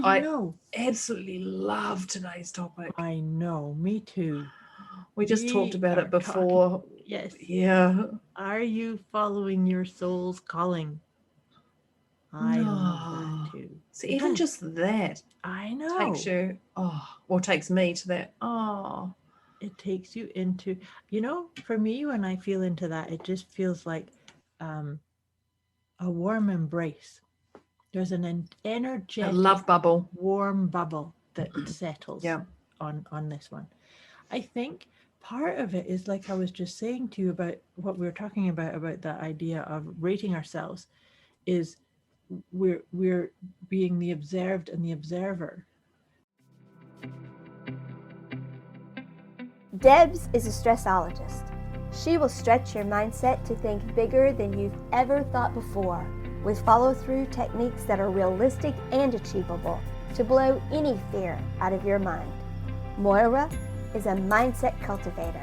I know. absolutely love today's topic. I know. Me too. We just talked We about it are talking. before. Yes. Yeah. Are you following your soul's calling? I love that Oh. too. So It even does. just that I takes know. you, or takes me to that. Oh, It takes you into, for me, when I feel into that, it just feels like um, a warm embrace. There's an a energetic, love bubble. warm bubble that settles Yeah. on this one. I think part of it is like I was just saying to you about what we were talking about the idea of rating ourselves is we're being the observed and the observer. Debz is a stressologist. She will stretch your mindset to think bigger than you've ever thought before, with follow-through techniques that are realistic and achievable to blow any fear out of your mind. Moira is a mindset cultivator.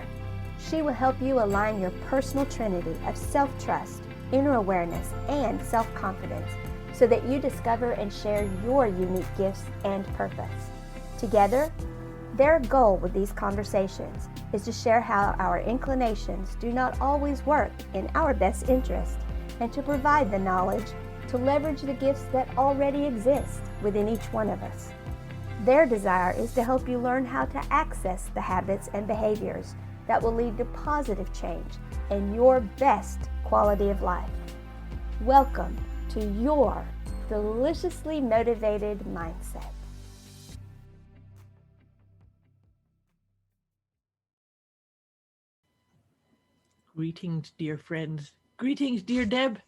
She will help you align your personal trinity of self-trust, inner awareness, and self-confidence so that you discover and share your unique gifts and purpose. Together, their goal with these conversations is to share how our inclinations do not always work in our best interest and to provide the knowledge to leverage the gifts that already exist within each one of us. Their desire is to help you learn how to access the habits and behaviors that will lead to positive change and your best quality of life. Welcome to your deliciously motivated mindset. Greetings, dear friends. Greetings, dear Deb.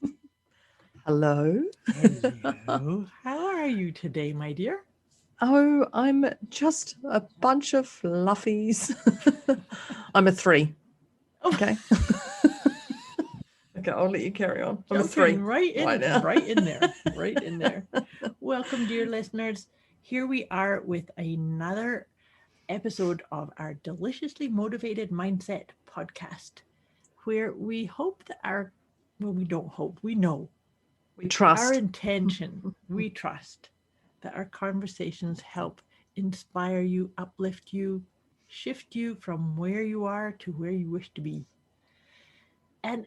Hello. Hello. How are you today, my dear? Oh, I'm just a bunch of fluffies. I'm a 3. Oh, Okay. Okay, I'll let you carry on. I'm a jumping 3 right right in, now. right in there, right in there. Welcome, dear listeners. Here we are with another episode of our Deliciously Motivated Mindset podcast, where we hope that we don't hope, we know We our trust. intention, we trust that our conversations help inspire you, uplift you, shift you from where you are to where you wish to be. And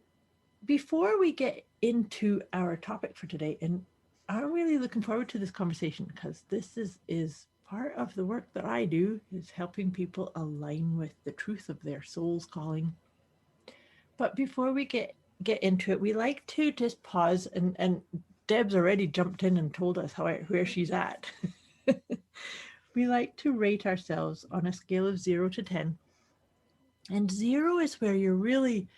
before we get into our topic for today, and I'm really looking forward to this conversation because this is part of the work that I do is helping people align with the truth of their soul's calling. But before we get into it, we like to just pause and Deb's already jumped in and told us where she's at. We like to rate ourselves on a scale of 0 to 10. And 0 is where you're really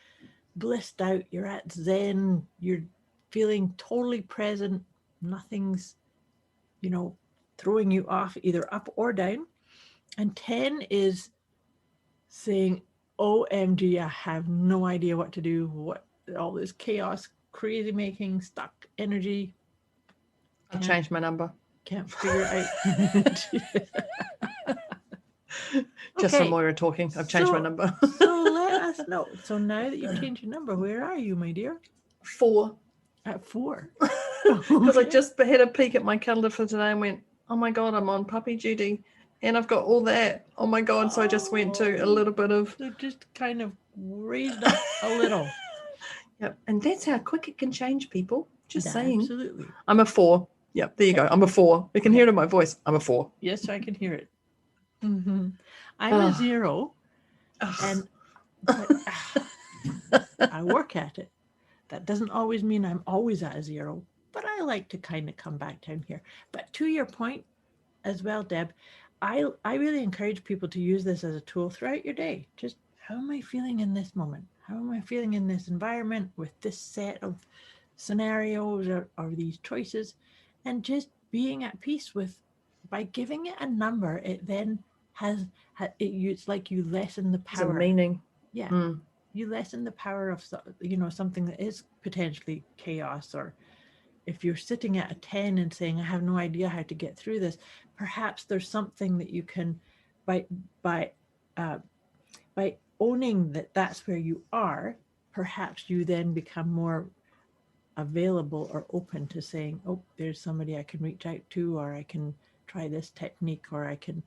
blissed out, you're at zen, you're feeling totally present, nothing's, you know, throwing you off either up or down. And 10 is saying, OMG, I have no idea what to do, what all this chaos, crazy making, stuck energy, I've can't changed my number. can't figure out. Just from Okay, Moira talking, I've changed my so number. let us know. So now that you've changed your number, where are you, my dear? 4. At 4. Because I Okay. just had a peek at my calendar for today and went, oh my God, I'm on puppy duty. And I've got all that. Oh my God. So I just went to a Oh, little bit of. so just kind of raised up a little. Yep. And that's how quick it can change people. Just saying. Absolutely. I'm a 4. Yep. There you Okay. go. I'm a 4. You can Okay. hear it in my voice. I'm a 4. Yes, I can hear it. Hmm. I'm a Oh. 0, Oh. and but I work at it. That doesn't always mean I'm always at a 0, but I like to kind of come back down here. But to your point as well, Deb, I really encourage people to use this as a tool throughout your day. Just how am I feeling in this moment? How am I feeling in this environment with this set of scenarios or these choices? And just being at peace with by giving it a number, it then has it's like you lessen the There's a power. meaning. Yeah, Mm. you lessen the power of something that is potentially chaos, or if you're sitting at a 10 and saying I have no idea how to get through this, perhaps there's something that you can by by uh, by owning that that's where you are, perhaps you then become more available or open to saying, oh, there's somebody I can reach out to, or I can try this technique, or I can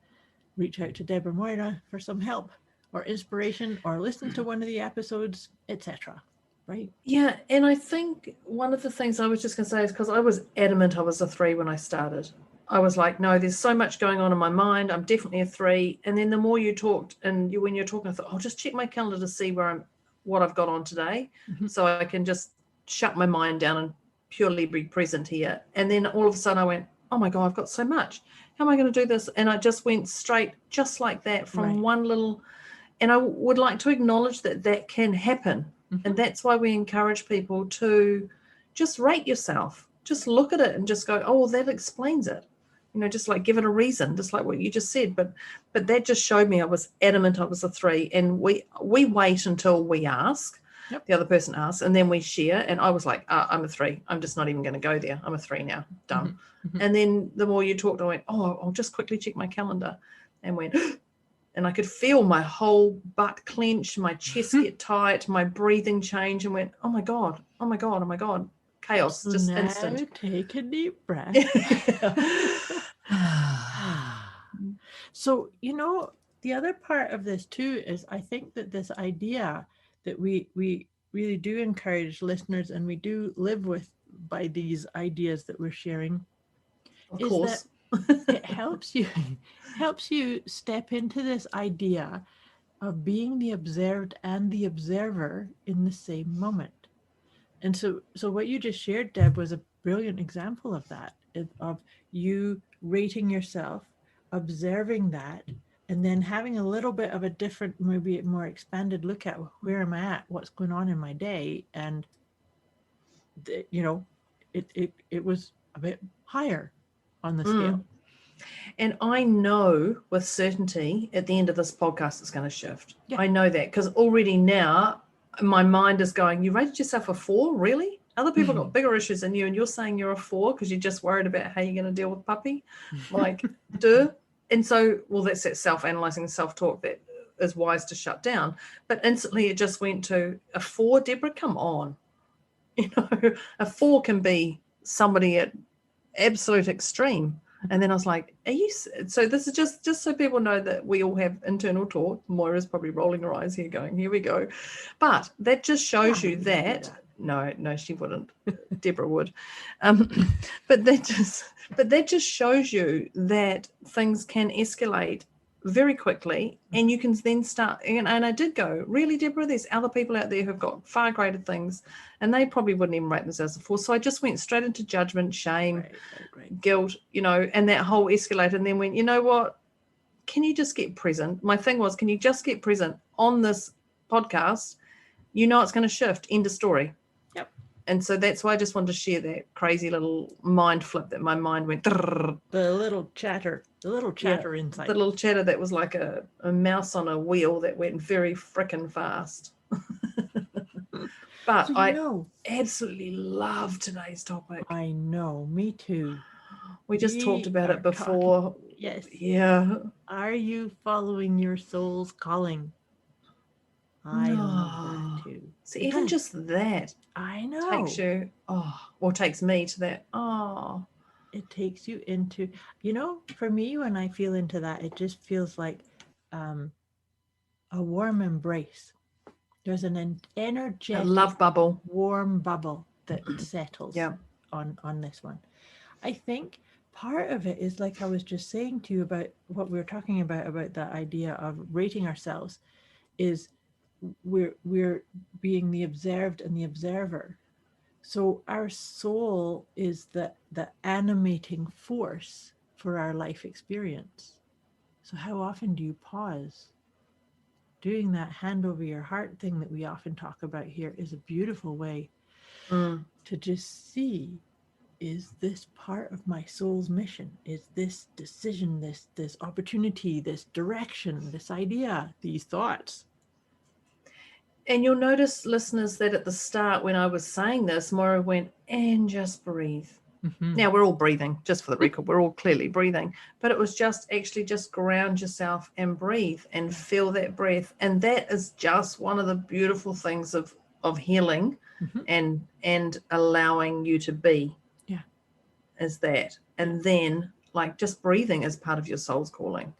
reach out to Deb or Moira for some help or inspiration, or listen to one of the episodes, etc. Right? Yeah, and I think one of the things I was just going to say is because I was adamant I was a 3 when I started. I was like, no, there's so much going on in my mind. I'm definitely a 3. And then the more you talked, and when you're talking, I thought, I'll just check my calendar to see what I've got on today, so I can just shut my mind down and purely be present here. And then all of a sudden I went, oh my God, I've got so much. How am I going to do this? And I just went straight, just like that, from one little. And I would like to acknowledge that can happen. And that's why we encourage people to just rate yourself. Just look at it and just go, oh, well, that explains it. Just like give it a reason, just like what you just said. But that just showed me I was adamant I was a 3. And we wait until we ask, the other person asks, and then we share. And I was like, I'm a 3. I'm just not even going to go there. I'm a 3 now. Done. And then the more you talked, I went, oh, I'll just quickly check my calendar, and went, and I could feel my whole butt clench, my chest get tight, my breathing change, and went, oh my God, oh my God, oh my God. Chaos, just now instant. Take a deep breath. So, the other part of this too is I think that this idea that we really do encourage listeners, and we do live by these ideas that we're sharing, Of is course. that it helps you step into this idea of being the observed and the observer in the same moment. And so what you just shared, Deb, was a brilliant example of that, of you rating yourself, observing that, and then having a little bit of a different, maybe a more expanded look at where am I at, what's going on in my day, and it was a bit higher on the scale. And I know with certainty at the end of this podcast it's going to shift. I know that because already now my mind is going, you rated yourself a 4? Really? Other people got bigger issues than you, and you're saying you're a 4 because you're just worried about how you're going to deal with puppy? Like, duh. And so, well, that's that self-analyzing, self-talk that is wise to shut down. But instantly it just went to a 4, Deborah, come on. A 4 can be somebody at absolute extreme. And then I was like, so this is just so people know that we all have internal talk. Moira's probably rolling her eyes here going, here we go. But that just shows you that. No, she wouldn't. Deborah would. But that just shows you that things can escalate very quickly, and you can then start. And I did go, really, Deborah, there's other people out there who've got far greater things, and they probably wouldn't even rate themselves a 4. So I just went straight into judgment, shame, guilt, and that whole escalated, and then went, you know what? Can you just get present? My thing was, can you just get present on this podcast? It's going to shift. End of story. Yep. And so that's why I just wanted to share that crazy little mind flip that my mind went. The little chatter inside. The little chatter that was like a mouse on a wheel that went very frickin' fast. But I absolutely love today's topic. I know, me too. We just talked about it before. Yes. Yeah. Are you following your soul's calling? I love that too. So even just that, I know, takes you, or takes me to that. It takes you into, for me, when I feel into that, it just feels like a warm embrace. There's an energetic, a love bubble, warm bubble that settles on this one. I think part of it is, like I was just saying to you about what we were talking about that idea of rating ourselves, is we're being the observed and the observer. So our soul is the animating force for our life experience. So how often do you pause? Doing that hand over your heart thing that we often talk about here is a beautiful way to just see, is this part of my soul's mission? Is this decision, this opportunity, this direction, this idea, these thoughts? And you'll notice, listeners, that at the start when I was saying this, Moira went, and just breathe. Now we're all breathing, just for the record, we're all clearly breathing, but it was just ground yourself and breathe and feel that breath. And that is just one of the beautiful things of healing and allowing you to be. Yeah. Is that. And then Like just breathing is part of your soul's calling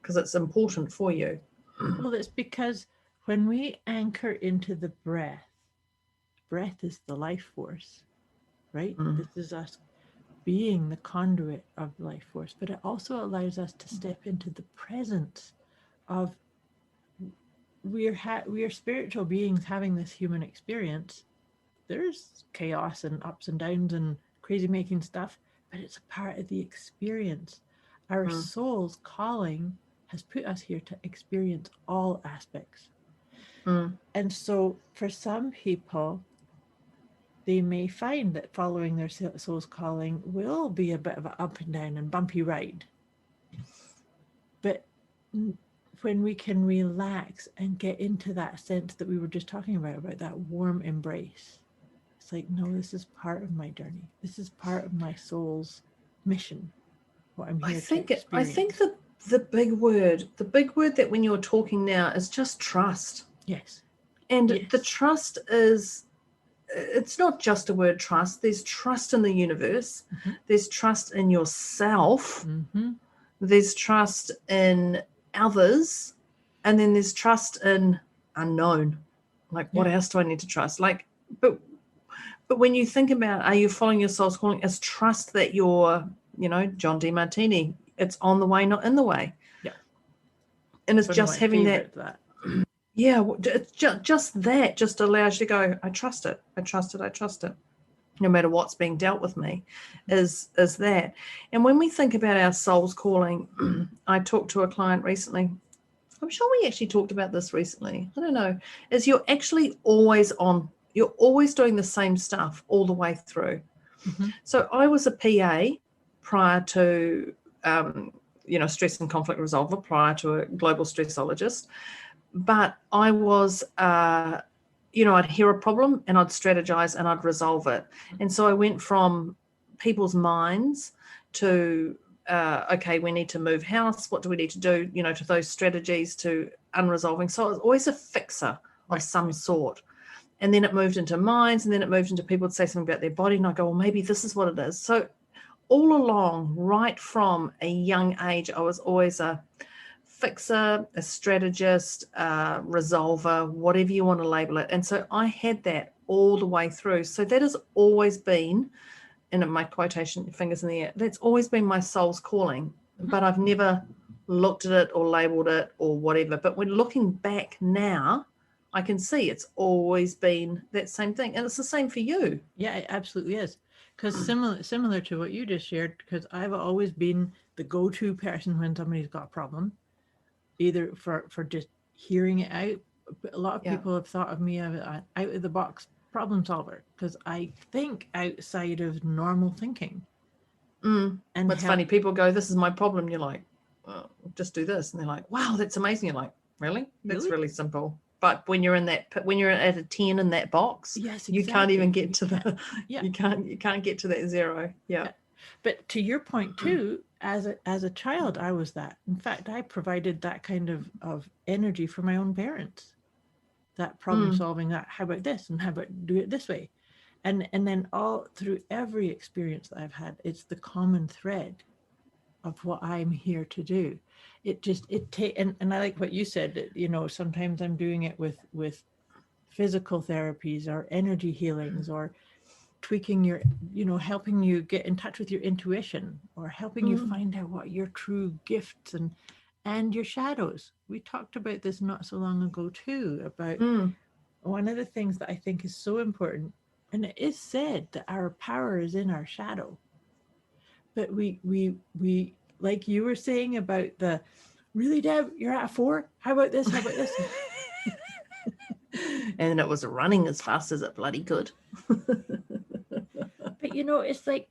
because it's important for you. Well, it's because when we anchor into the breath is the life force, right? This is us being the conduit of life force, but it also allows us to step into the presence of we are spiritual beings having this human experience. There's chaos and ups and downs and crazy making stuff, but it's a part of the experience. Our soul's calling has put us here to experience all aspects. And so for some people, they may find that following their soul's calling will be a bit of an up and down and bumpy ride. But when we can relax and get into that sense that we were just talking about that warm embrace, it's like, no, this is part of my journey. This is part of my soul's mission. What I'm here to experience. I think that the big word that when you're talking now is just trust. Yes. And the trust is, it's not just a word trust. There's trust in the universe. There's trust in yourself. There's trust in others. And then there's trust in unknown. Like, what else do I need to trust? Like, but when you think about, are you following your soul's calling, it's trust that you're, John DeMartini, it's on the way, not in the way. Yeah. And it's just having that. Yeah, just that just allows you to go, I trust it. No matter what's being dealt with me, is that. And when we think about our soul's calling, I talked to a client recently. I'm sure we actually talked about this recently. I don't know. Is you're actually always on. You're always doing the same stuff all the way through. So I was a PA prior to, stress and conflict resolver, prior to a global stressologist. But I was, I'd hear a problem and I'd strategize and I'd resolve it. And so I went from people's minds to, okay, we need to move house. What do we need to do, to those strategies, to unresolving. So I was always a fixer of some sort. And then it moved into minds, and then it moved into people would say something about their body. And I go, well, maybe this is what it is. So all along, right from a young age, I was always a fixer, a strategist, resolver, whatever you want to label it. And so I had that all the way through. So that has always been, and my quotation fingers in the air, that's always been my soul's calling, but I've never looked at it or labeled it or whatever. But when looking back now, I can see it's always been that same thing. And it's the same for you. Yeah, it absolutely is. Because similar to what you just shared, because I've always been the go-to person when somebody's got a problem, either for just hearing it out. A lot of people have thought of me as an out-of-the-box problem solver because I think outside of normal thinking. And what's funny, people go, this is my problem. You're like, well, just do this. And they're like, wow, that's amazing. You're like, really? That's really simple. But when you're when you're at a 10 in that box, yes, exactly. You can't even get to you can't get to that 0. Yeah. But to your point too, as a child, I was that. In fact, I provided that kind of energy for my own parents. That problem solving, that how about this and how about do it this way, and then all through every experience that I've had, it's the common thread of what I'm here to do. And I like what you said, that, sometimes I'm doing it with physical therapies or energy healings or tweaking your, helping you get in touch with your intuition or helping you find out what your true gifts and your shadows. We talked about this not so long ago too, about one of the things that I think is so important, and it is said that our power is in our shadow. But we like you were saying about the, really, Deb, you're at a 4? How about this? How about this? And it was running as fast as it bloody could. But, it's like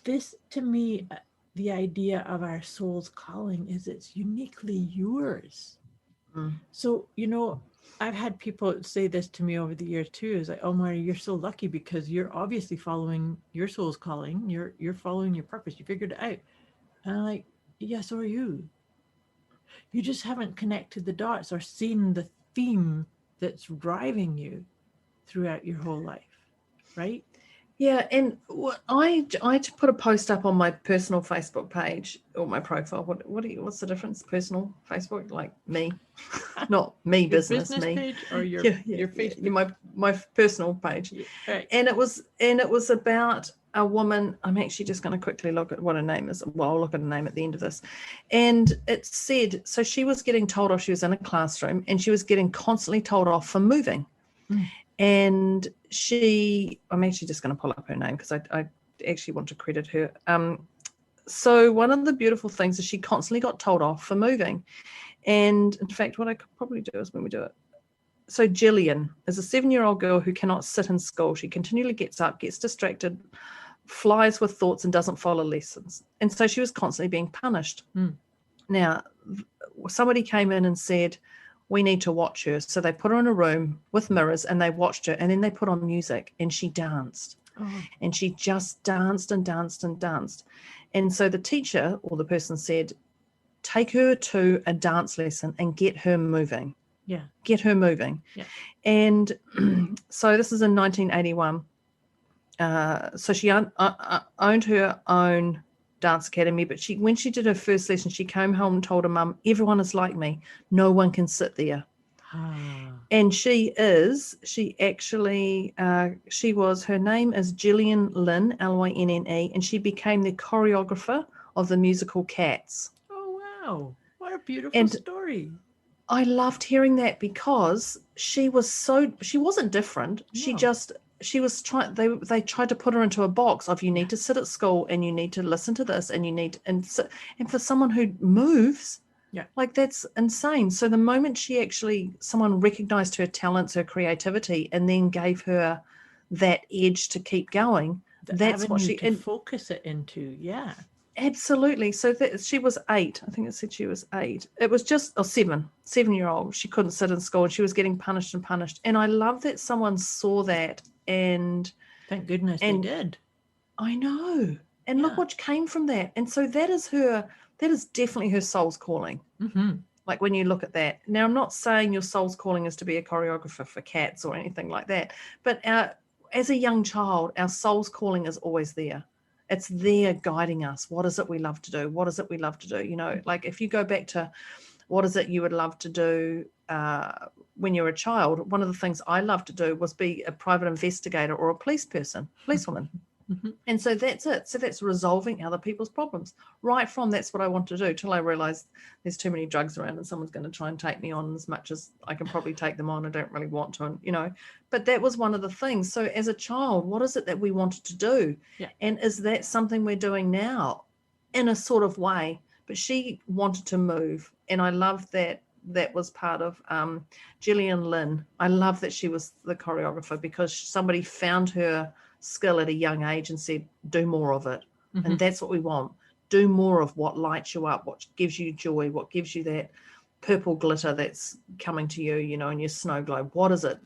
this, to me, the idea of our soul's calling is it's uniquely yours. So, I've had people say this to me over the years too, is like, oh, Moira, you're so lucky because you're obviously following your soul's calling. You're following your purpose. You figured it out. And I'm like, yeah, so are you. You just haven't connected the dots or seen the theme that's driving you throughout your whole life, right? Yeah, and I put a post up on my personal Facebook page or my profile. What's the difference? Personal Facebook, like me, not me, Your business me. page or your Facebook? Yeah, my personal page. Yeah, right. And it was about a woman. I'm actually just going to quickly look at what her name is. Well, I'll look at her name at the end of this. And it said, so she was getting told off. She was in a classroom and she was getting constantly told off for moving. And I'm actually just going to pull up her name because I actually want to credit her. So one of the beautiful things is she constantly got told off for moving. And in fact, what I could probably do is when we do it. So Gillian is a 7-year-old girl who cannot sit in school. She continually gets up, gets distracted, flies with thoughts and doesn't follow lessons. And so she was constantly being punished. Now, somebody came in and said, we need to watch her. So they put her in a room with mirrors and they watched her, and then they put on music and she danced. And she just danced and danced and danced. And so the teacher or the person said, take her to a dance lesson and get her moving. Yeah. Get her moving. Yeah. And so this is in 1981. So she owned her own dance academy, but when she did her first lesson, she came home and told her mum, everyone is like me. No one can sit there. And her name is Gillian Lynn, Lynne, and she became the choreographer of the musical Cats. Oh, wow. What a beautiful story. I loved hearing that because she wasn't different. No. They tried to put her into a box of you need to sit at school and you need to listen to this and for someone who moves, like that's insane. So the moment someone recognized her talents, her creativity, and then gave her that edge to keep going, that's what she focus it into. Yeah. Absolutely. So she was 8. I think it said she was 8. It was just 7-year-old. She couldn't sit in school and she was getting punished. And I love that someone saw that, and thank goodness they did. I know. And look what came from that. And so that is definitely her soul's calling. Like when you look at that. Now, I'm not saying your soul's calling is to be a choreographer for Cats or anything like that. But as a young child, our soul's calling is always there. It's there guiding us. What is it we love to do? What is it we love to do? You know, like if you go back to what is it you would love to do when you're a child, one of the things I loved to do was be a private investigator or a policewoman. And so that's it. So that's resolving other people's problems. Right from that's what I want to do till I realize there's too many drugs around and someone's going to try and take me on as much as I can probably take them on. I don't really want to, but that was one of the things. So as a child, what is it that we wanted to do? Yeah. And is that something we're doing now in a sort of way? But she wanted to move. And I love that was part of Gillian Lynn. I love that she was the choreographer because somebody found her skill at a young age and said, do more of it. And that's what we want. Do more of what lights you up, what gives you joy, what gives you that purple glitter that's coming to you, in your snow globe. What is it?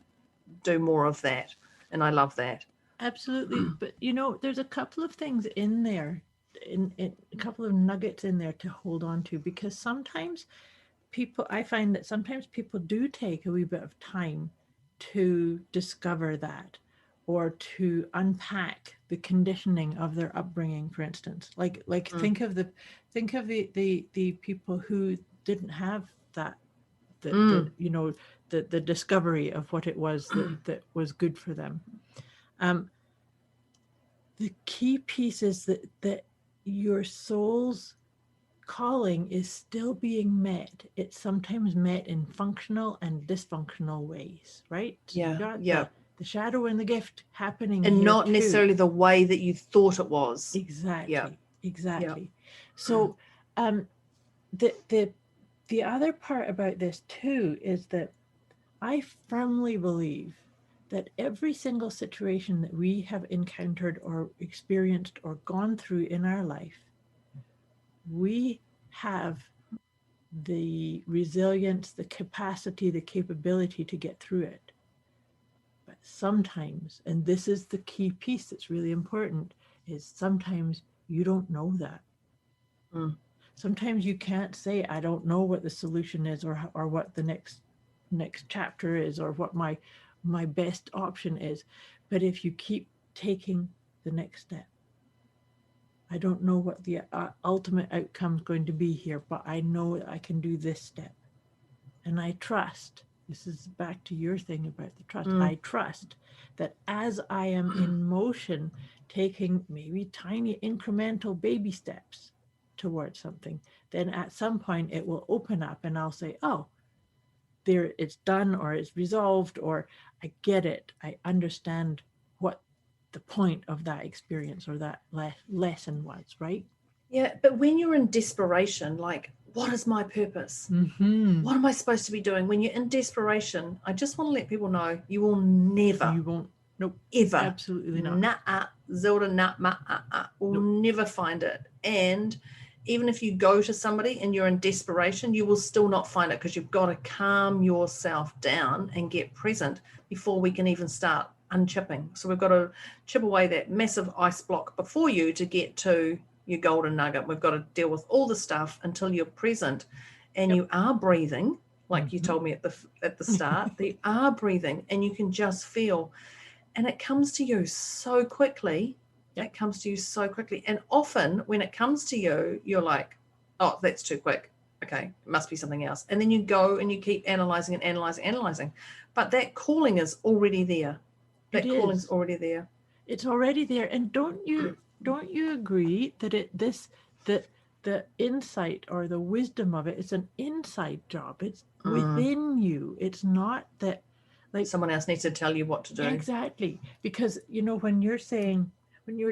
Do more of that. And I love that. Absolutely. But, there's a couple of things in there, in a couple of nuggets in there to hold on to, because sometimes I find that sometimes people do take a wee bit of time to discover that, or to unpack the conditioning of their upbringing, for instance. Think of the people who didn't have that, the discovery of what it was that was good for them. The key piece is that your soul's calling is still being met. It's sometimes met in functional and dysfunctional ways, right? Yeah. The shadow and the gift happening, and not too. necessarily the way that you thought it was. Exactly. Yeah. So the other part about this too is that I firmly believe that every single situation that we have encountered or experienced or gone through in our life, we have the resilience, the capacity, the capability to get through it. But sometimes, and this is the key piece that's really important, is sometimes you don't know that. Sometimes you can't say, I don't know what the solution is, or what the next chapter is, or what my best option is. But if you keep taking the next step. I don't know what the ultimate outcome is going to be here, but I know I can do this step. And I trust, this is back to your thing about the trust. I trust that as I am in motion, taking maybe tiny incremental baby steps towards something, then at some point it will open up and I'll say, oh, there it's done, or it's resolved, or I get it. I understand what the point of that experience or that lesson was, right? Yeah, but when you're in desperation, like, what is my purpose? What am I supposed to be doing? When you're in desperation, I just want to let people know you will never. You won't. Nope. Ever. Absolutely not. Nah, Zilda, will never find it. And even if you go to somebody and you're in desperation, you will still not find it, because you've got to calm yourself down and get present before we can even start unchipping. So we've got to chip away that massive ice block before you to get to your golden nugget. We've got to deal with all the stuff until you're present and you are breathing, like you told me at the start. You are breathing and you can just feel, and it comes to you so quickly. It comes to you so quickly. And often when it comes to you, you're like, oh, that's too quick. Okay, it must be something else. And then you go and you keep analyzing and analyzing. But that calling is already there. That calling's already there. It's already there. And don't you agree that the insight or the wisdom of it is an inside job? It's within you. It's not that like someone else needs to tell you what to do. Exactly. Because when you're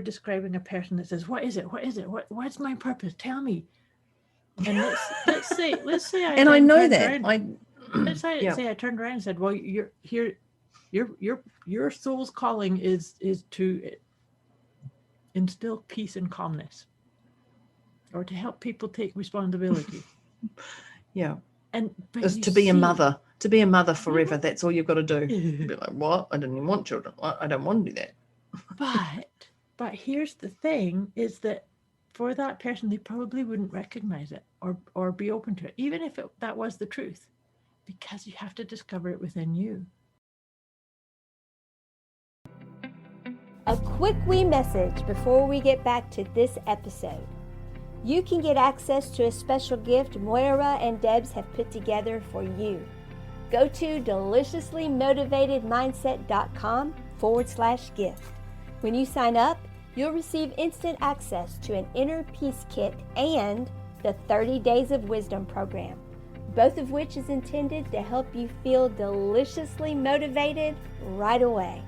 describing a person that says, what is it? What's my purpose? Tell me. And let's say let's say I turned around and said, well, you're here. Your soul's calling is to instill peace and calmness, or to help people take responsibility. And to be a mother forever. That's all you've got to do. Be like, what? I didn't even want children. I don't want to do that. But here's the thing: is that for that person, they probably wouldn't recognize it or be open to it, even if that was the truth, because you have to discover it within you. A quick wee message before we get back to this episode. You can get access to a special gift Moira and Debz have put together for you. Go to deliciouslymotivatedmindset.com/gift. When you sign up, you'll receive instant access to an inner peace kit and the 30 Days of Wisdom program, both of which is intended to help you feel deliciously motivated right away.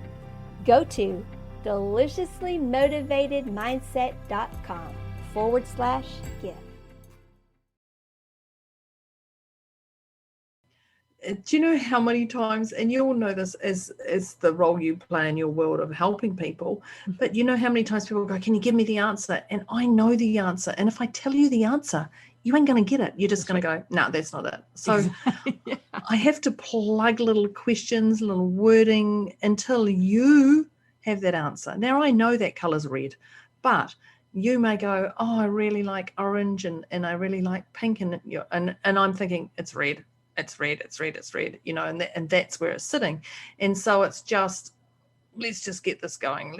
Go to deliciouslymotivatedmindset.com/gift. Do you know how many times, and you all know this as the role you play in your world of helping people, but you know how many times people go, can you give me the answer? And I know the answer. And if I tell you the answer, you ain't going to get it. You're just going to go, no, that's not it. So I have to plug little questions, little wording until you have that answer. Now I know that color's red, but you may go, oh, I really like orange and I really like pink, and I'm thinking it's red. It's red, and that's where it's sitting. And so it's just, let's just get this going.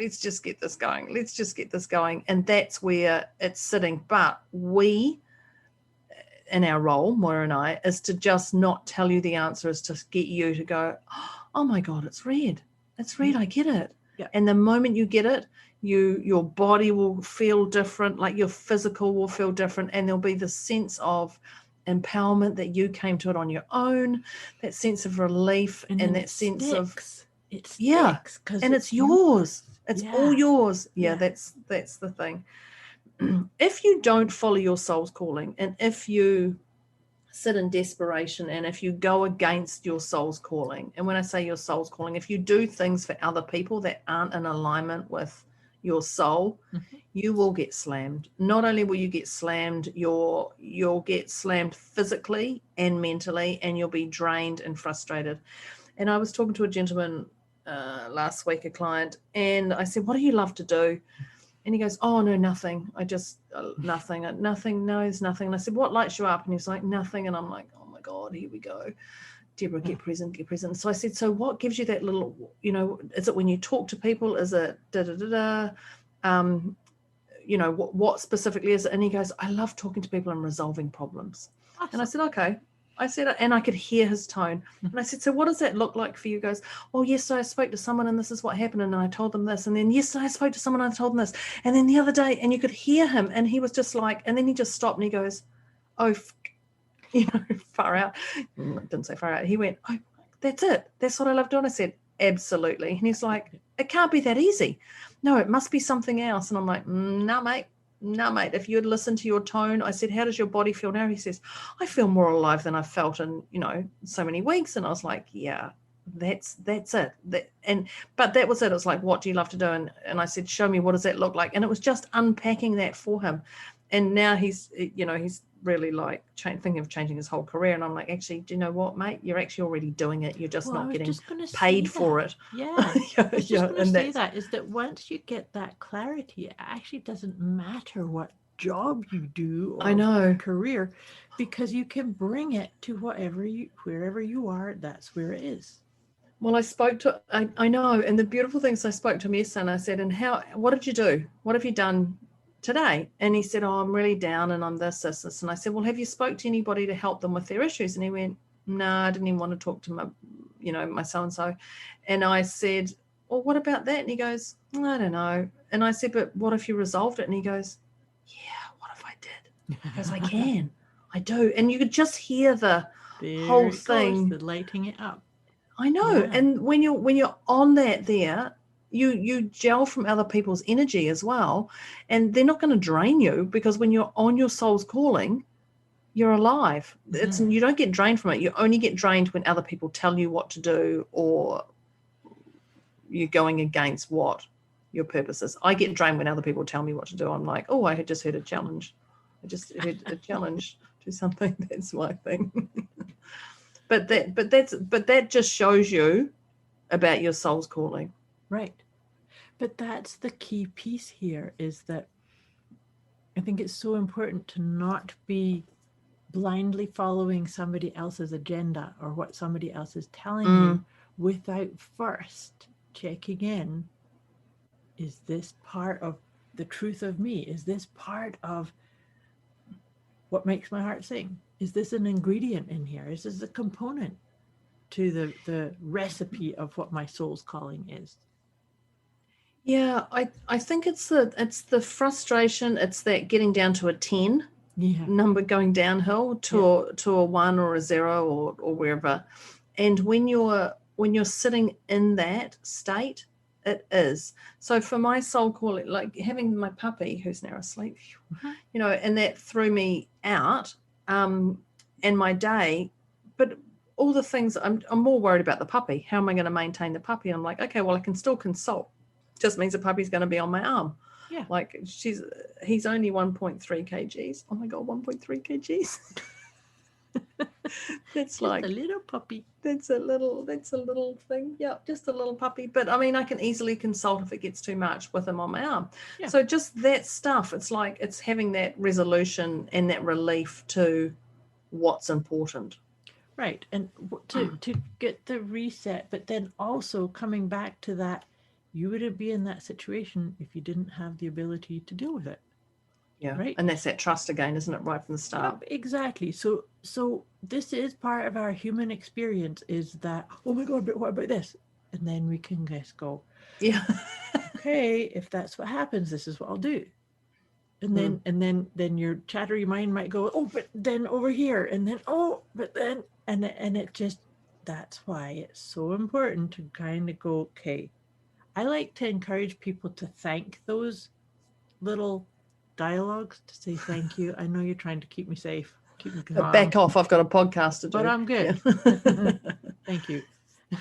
And that's where it's sitting. But we, in our role, Moira and I, is to just not tell you the answer, is to get you to go, oh my God, it's red. I get it. Yeah. And the moment you get it, your body will feel different, like your physical will feel different, and there'll be the sense of empowerment that you came to it on your own, that sense of relief, and that sense of it sticks, and it's yours. It's all yours. That's the thing. If you don't follow your soul's calling, and if you sit in desperation, and if you go against your soul's calling, and when I say your soul's calling, if you do things for other people that aren't in alignment with your soul, you will get slammed. Not only will you get slammed, you'll get slammed physically and mentally, and you'll be drained and frustrated. And I was talking to a gentleman last week, a client, and I said, what do you love to do? And he goes, oh, no, nothing. I just, nothing. No, there's nothing. And I said, what lights you up? And he's like, nothing. And I'm like, oh my God, here we go. Deborah, get present. So I said, so what gives you that little, is it when you talk to people? Is it da-da-da-da? you know, what specifically is it? And he goes, I love talking to people and resolving problems. Awesome. And I said, okay. I said, and I could hear his tone. And I said, so what does that look like for you? He goes, oh, yesterday I spoke to someone and this is what happened. And I told them this. And then yesterday I spoke to someone and I told them this. And then the other day, and you could hear him. And he was just like, and then he just stopped and he goes, oh, you know, far out. Didn't say far out. He went, oh, that's it. That's what I love doing. I said, absolutely. And he's like, it can't be that easy. No, it must be something else. And I'm like, no, mate. If you had listened to your tone, I said, how does your body feel now? He says, I feel more alive than I've felt in, you know, so many weeks. And I was like, yeah, that's it. But that was it. It was like, what do you love to do? And I said, show me, what does that look like? And it was just unpacking that for him. And now he's, you know, he's really like thinking of changing his whole career. And I'm like, actually, do you know what, mate? You're actually already doing it. You're just not getting paid for it. Yeah. I was just going to say that is that once you get that clarity, it actually doesn't matter what job you do or career, because you can bring it to wherever you are, that's where it is. Well, I know. And the beautiful thing is I spoke to him yesterday and I said, and what did you do? What have you done today? And he said, oh, I'm really down and I'm this. And I said, well, have you spoke to anybody to help them with their issues? And he went, no, I didn't even want to talk to my so-and-so. And I said, well, what about that? And he goes, I don't know. And I said, but what if you resolved it? And he goes, yeah, what if I did? Because I can. I do. And you could just hear the whole thing. The lighting it up. I know. Yeah. And when you're on that there, you gel from other people's energy as well, and they're not going to drain you, because when you're on your soul's calling, you're alive. You don't get drained from it. You only get drained when other people tell you what to do, or you're going against what your purpose is. I get drained when other people tell me what to do. I'm like, oh, I had just heard a challenge. I just heard a challenge to something. That's my thing. But that just shows you about your soul's calling. Right. But that's the key piece here, is that I think it's so important to not be blindly following somebody else's agenda or what somebody else is telling you without first checking in. Is this part of the truth of me? Is this part of what makes my heart sing? Is this an ingredient in here? Is this a component to the recipe of what my soul's calling is? Yeah, I think it's the frustration. It's that getting down to a 10 number, going downhill to a 1 or a 0 or wherever. And when you're sitting in that state, it is. So for my soul calling, like having my puppy who's now asleep, you know, and that threw me out, and my day, but all the things, I'm more worried about the puppy. How am I going to maintain the puppy? I'm like, okay, well, I can still consult. Just means the puppy's going to be on my arm. Yeah. Like he's only 1.3 kgs. Oh my God, 1.3 kgs. That's like a little puppy. That's a little thing. Yeah, just a little puppy. But I mean, I can easily consult if it gets too much with him on my arm. Yeah. So just that stuff, it's like it's having that resolution and that relief to what's important. Right. And to get the reset, but then also coming back to that, you wouldn't be in that situation if you didn't have the ability to deal with it. Yeah. Right. And that's that trust again, isn't it? Right from the start. Exactly. So this is part of our human experience, is that, oh my God, but what about this? And then we can just go, yeah, okay, if that's what happens, this is what I'll do. And then your chattery mind might go, oh, but then over here, and then, oh, but then, and it just, that's why it's so important to kind of go, okay. I like to encourage people to thank those little dialogues, to say thank you. I know you're trying to keep me safe, keep me calm. Back off, I've got a podcast to do. But I'm good. Yeah. Thank you.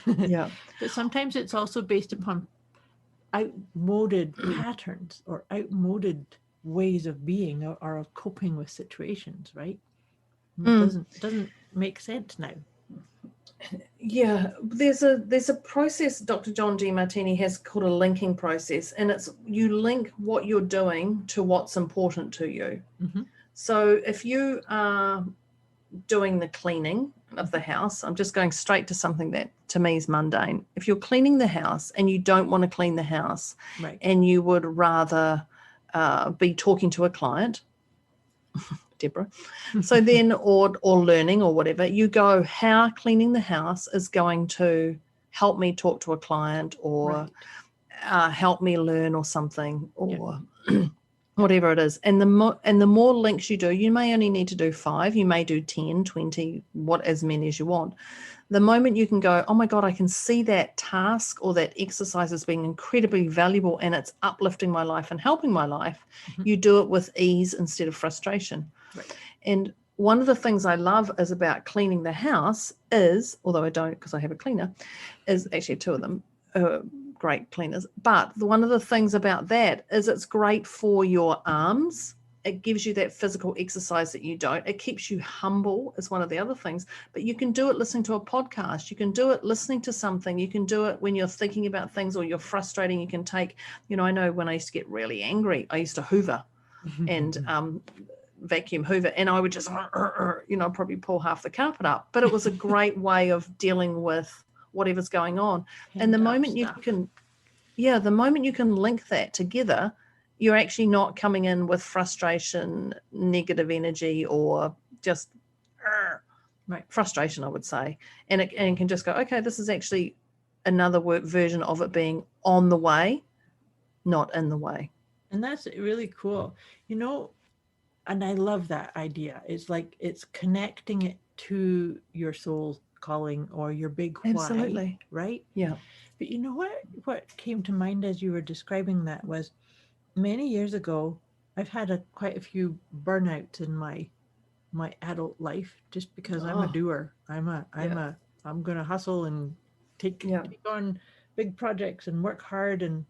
Yeah. But sometimes it's also based upon outmoded patterns or outmoded ways of being or of coping with situations, right? It doesn't make sense now. Yeah, there's a process Dr. John Demartini has called a linking process, and it's you link what you're doing to what's important to you. Mm-hmm. So if you are doing the cleaning, of the house, I'm just going straight to something that to me is mundane. If you're cleaning the house and you don't want to clean the house, Right. and you would rather be talking to a client, Deborah, so then or learning or whatever, you go, how cleaning the house is going to help me talk to a client or help me learn or something, or whatever it is. And the more links you do, you may only need to do 5, you may do 10, 20, as many as you want. The moment you can go, oh my God, I can see that task or that exercise as being incredibly valuable and it's uplifting my life and helping my life, you do it with ease instead of frustration. Right. And one of the things I love is about cleaning the house is, although I don't because I have a cleaner, is actually 2 of them, great cleaners. But one of the things about that is it's great for your arms. It gives you that physical exercise that you don't. It keeps you humble is one of the other things. But you can do it listening to a podcast. You can do it listening to something. You can do it when you're thinking about things or you're frustrating. You can take, I know when I used to get really angry, I used to hoover and vacuum hoover, and I would just, probably pull half the carpet up. But it was a great way of dealing with whatever's going on. And the moment you can link that together, you're actually not coming in with frustration, negative energy, or just frustration, I would say. And it can just go, okay, this is actually another version of it being on the way, not in the way. And that's really cool. And I love that idea. It's like it's connecting it to your soul calling or your big why. Absolutely. Right? Yeah. But what came to mind as you were describing that was many years ago, I've had quite a few burnouts in my adult life just because I'm a doer. I'm going to hustle and take on big projects and work hard. And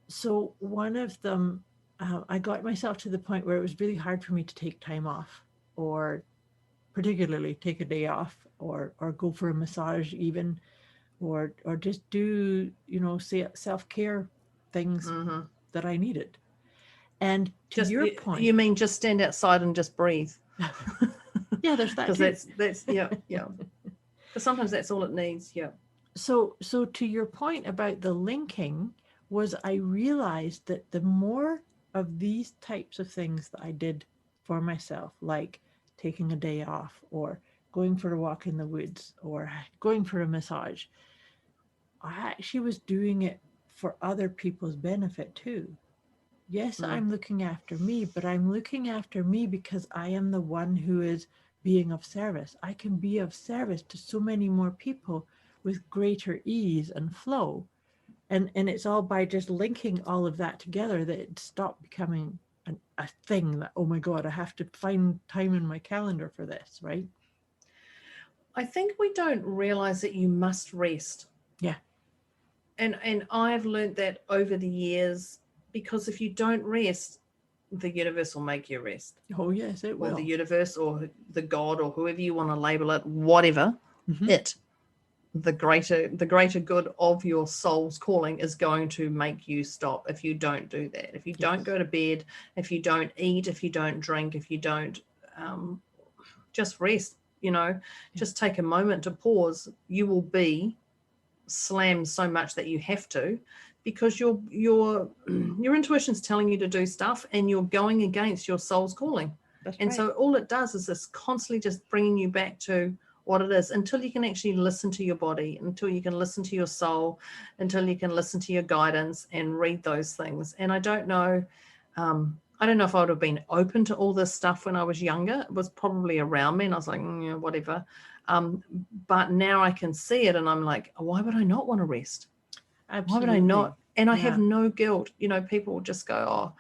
so one of them, I got myself to the point where it was really hard for me to take time off, or particularly take a day off, or go for a massage even, or just do, self-care things that I needed. And to your point, you mean just stand outside and just breathe? Yeah, there's that. Because that's Because sometimes that's all it needs. Yeah. So to your point about the linking, was I realized that the more of these types of things that I did for myself, like taking a day off, or going for a walk in the woods, or going for a massage, I actually was doing it for other people's benefit too. Yes, I'm looking after me, but I'm looking after me because I am the one who is being of service. I can be of service to so many more people with greater ease and flow. And it's all by just linking all of that together that it stopped becoming a thing that, oh my God, I have to find time in my calendar for this, right? I think we don't realize that you must rest. Yeah. And I've learned that over the years, because if you don't rest, the universe will make you rest. Oh, yes, it will. Or the universe or the God or whoever you want to label it, whatever, the greater good of your soul's calling is going to make you stop if you don't do that. If you don't go to bed, if you don't eat, if you don't drink, if you don't just rest, just take a moment to pause, you will be slammed so much that you have to, because your intuition's telling you to do stuff and you're going against your soul's calling. That's and right. So all it does is this constantly just bringing you back to what it is, until you can actually listen to your body, until you can listen to your soul, until you can listen to your guidance and read those things. And I don't know if I would have been open to all this stuff when I was younger. It was probably around me and I was like, whatever. But now I can see it and I'm like, why would I not want to rest? Absolutely. Why would I not? And I have no guilt. People just go,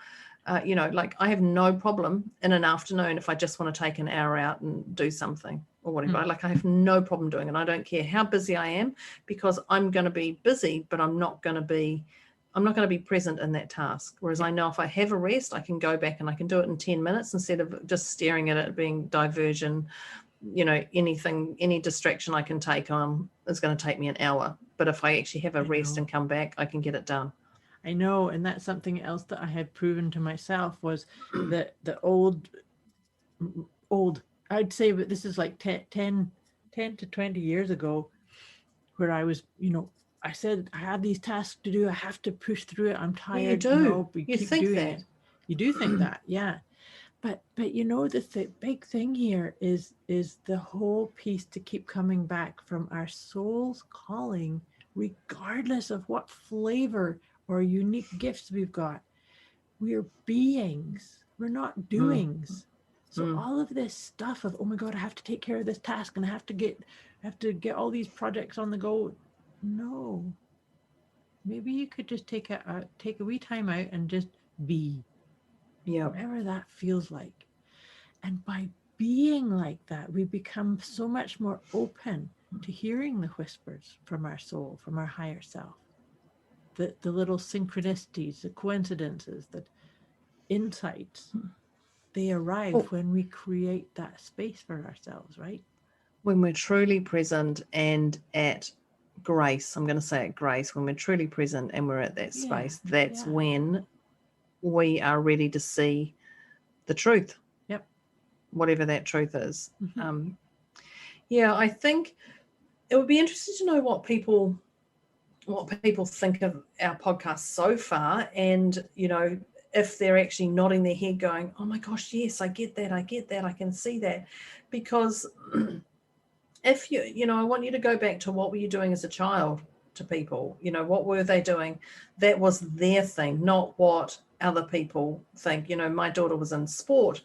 like I have no problem in an afternoon if I just want to take an hour out and do something or whatever. Like I have no problem doing it. I don't care how busy I am, because I'm going to be busy, but I'm not going to be present in that task. Whereas I know if I have a rest, I can go back and I can do it in 10 minutes instead of just staring at it being diversion. Any distraction I can take on is going to take me an hour. But if I actually have a rest and come back, I can get it done. I know. And that's something else that I had proven to myself was that the old, I'd say, but this is like 10 to 20 years ago, where I was, I said I have these tasks to do. I have to push through it. I'm tired. You do. No, but You keep think doing that. it. You do think that, yeah. But the big thing here is the whole piece to keep coming back from our soul's calling, regardless of what flavor or unique gifts we've got. We're beings. We're not doings. So all of this stuff of, oh my God, I have to take care of this task and I have to get all these projects on the go. No. Maybe you could just take a wee time out and just be. Yeah. Whatever that feels like. And by being like that, we become so much more open to hearing the whispers from our soul, from our higher self. The little synchronicities, the coincidences, the insights, they arrive when we create that space for ourselves, right? When we're truly present and at grace, I'm going to say at grace, when we're truly present and we're at that space, that's when we are ready to see the truth. Yep. Whatever that truth is. I think it would be interesting to know what people think of our podcast so far, and if they're actually nodding their head going, oh my gosh, yes, I get that, I can see that. Because if I want you to go back to what were you doing as a child to people, what were they doing? That was their thing, not what other people think. My daughter was in sport,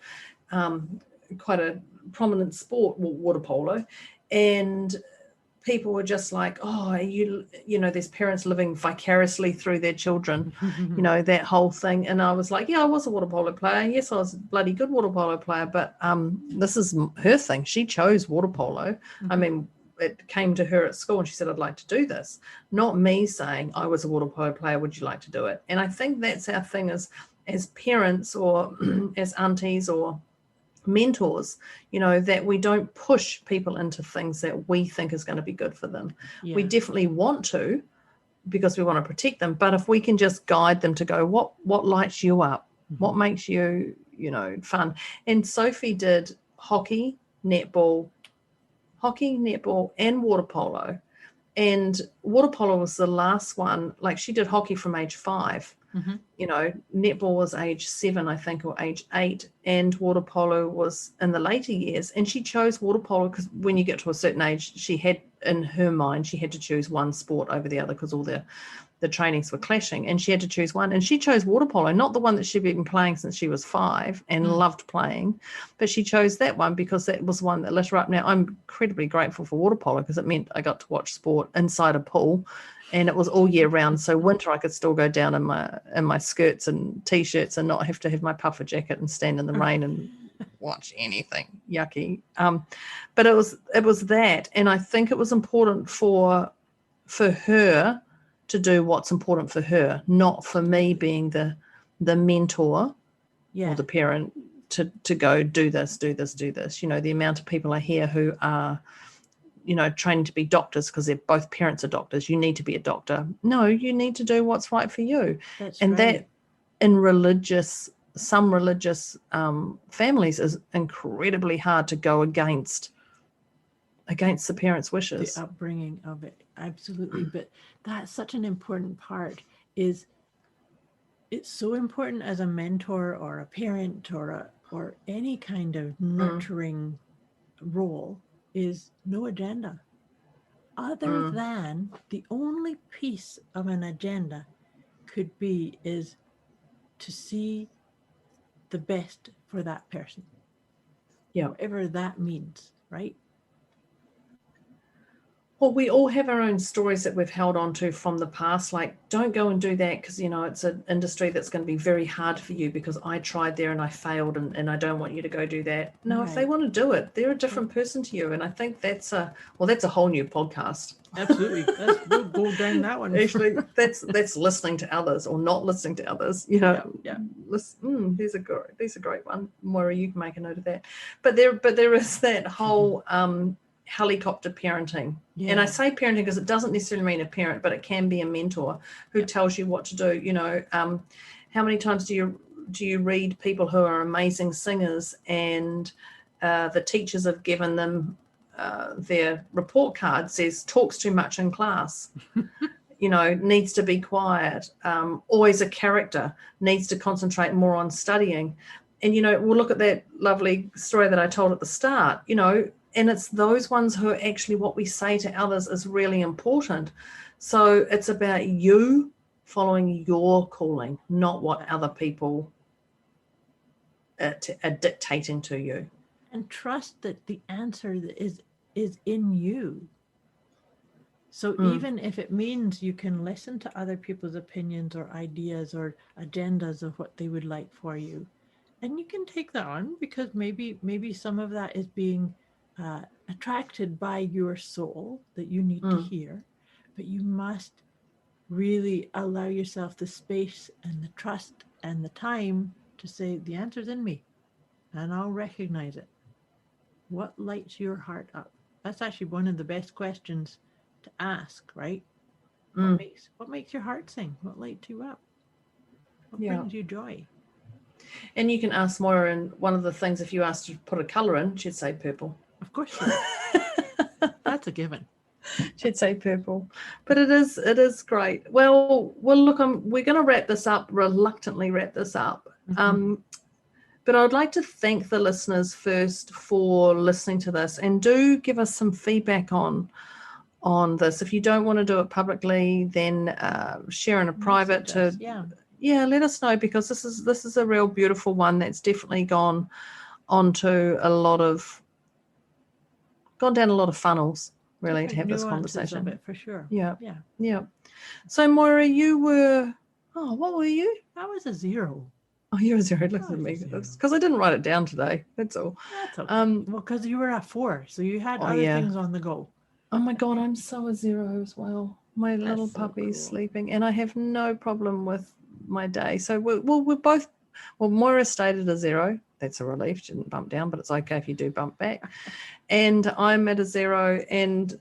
quite a prominent sport, water polo, and people were just like, oh, there's parents living vicariously through their children, that whole thing. And I was like, yeah, I was a water polo player. Yes, I was a bloody good water polo player, but this is her thing. She chose water polo. I mean, it came to her at school and she said, I'd like to do this. Not me saying I was a water polo player, would you like to do it? And I think that's our thing as parents or as aunties or mentors, that we don't push people into things that we think is going to be good for them. We definitely want to, because we want to protect them, but if we can just guide them to go, what lights you up, what makes you fun. And Sophie did hockey, netball and water polo, and water polo was the last one. Like, she did hockey from age 5. Netball was age 7, I think, or age 8, and water polo was in the later years. And she chose water polo because when you get to a certain age, she had, in her mind, she had to choose one sport over the other because all the trainings were clashing, and she had to choose one. And she chose water polo, not the one that she'd been playing since she was 5 and loved playing, but she chose that one because that was one that lit her up. Now, I'm incredibly grateful for water polo because it meant I got to watch sport inside a pool. And it was all year round. So winter I could still go down in my skirts and T-shirts and not have to have my puffer jacket and stand in the rain and watch anything yucky. But it was that. And I think it was important for her to do what's important for her, not for me being the mentor or the parent to go do this. The amount of people I hear who are training to be doctors because they're both parents are doctors. You need to be a doctor. No, you need to do what's right for you. That in some religious families is incredibly hard to go against the parents' wishes. The upbringing of it, absolutely. But that's such an important part. It's so important as a mentor or a parent or any kind of nurturing role. Is no agenda other than the only piece of an agenda is to see the best for that person, whatever that means, right? Well, we all have our own stories that we've held on to from the past. Like, don't go and do that because, it's an industry that's going to be very hard for you because I tried there and I failed and I don't want you to go do that. No, If they want to do it, they're a different person to you. And I think that's a whole new podcast. Absolutely. We'll go down that one. Actually, that's listening to others or not listening to others. Listen, there's a great one. Moira, you can make a note of that. But there is that whole helicopter parenting. And I say parenting because it doesn't necessarily mean a parent, but it can be a mentor who tells you what to do. How many times do you read people who are amazing singers and the teachers have given them their report card says talks too much in class, needs to be quiet, always a character, needs to concentrate more on studying. And, we'll look at that lovely story that I told at the start, and it's those ones who are actually what we say to others is really important. So it's about you following your calling, not what other people are dictating to you. And trust that the answer is in you. So even if it means you can listen to other people's opinions or ideas or agendas of what they would like for you, and you can take that on, because maybe some of that is being attracted by your soul that you need to hear, but you must really allow yourself the space and the trust and the time to say the answer's in me, and I'll recognize it. What lights your heart up? That's actually one of the best questions to ask, right? What makes your heart sing? What lights you up? What brings you joy? And you can ask Moira, and one of the things, if you asked her to put a colour in, she'd say purple. Of course she would. That's a given. She'd say purple. But it is great. Well, look, we're going to reluctantly wrap this up. But I would like to thank the listeners first for listening to this, and do give us some feedback on this. If you don't want to do it publicly, then share in a private let us know, because this is a real beautiful one that's definitely gone down a lot of funnels, really, to have this conversation. Of it, for sure. Yeah. So Moira, you were, what were you? I was a 0. Oh, you're a 0. Look at me. Because I didn't write it down today. That's all. That's okay. Well, because you were at 4, so you had other things on the go. Oh my God, I'm so a 0 as well. My little puppy's sleeping, and I have no problem with my day. So we're both. Well, Moira stayed at a 0. That's a relief. She didn't bump down, but it's okay if you do bump back. And I'm at a 0, and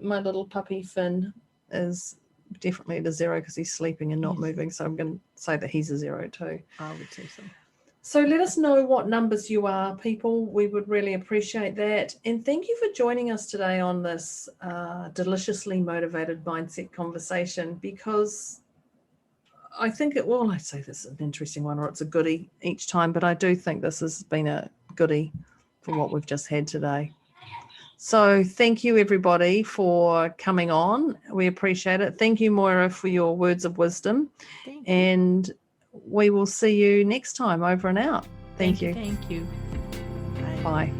my little puppy Finn is definitely at a 0 because he's sleeping and not moving. So I'm going to say that he's a 0 too. I would say so. So let us know what numbers you are, people. We would really appreciate that. And thank you for joining us today on this deliciously motivated mindset conversation, because I think I'd say this is an interesting one, or it's a goodie each time, but I do think this has been a goodie for what we've just had today. So thank you, everybody, for coming on. We appreciate it. Thank you, Moira, for your words of wisdom. Thank you. And we will see you next time. Over and out. Thank you. Thank you. Bye.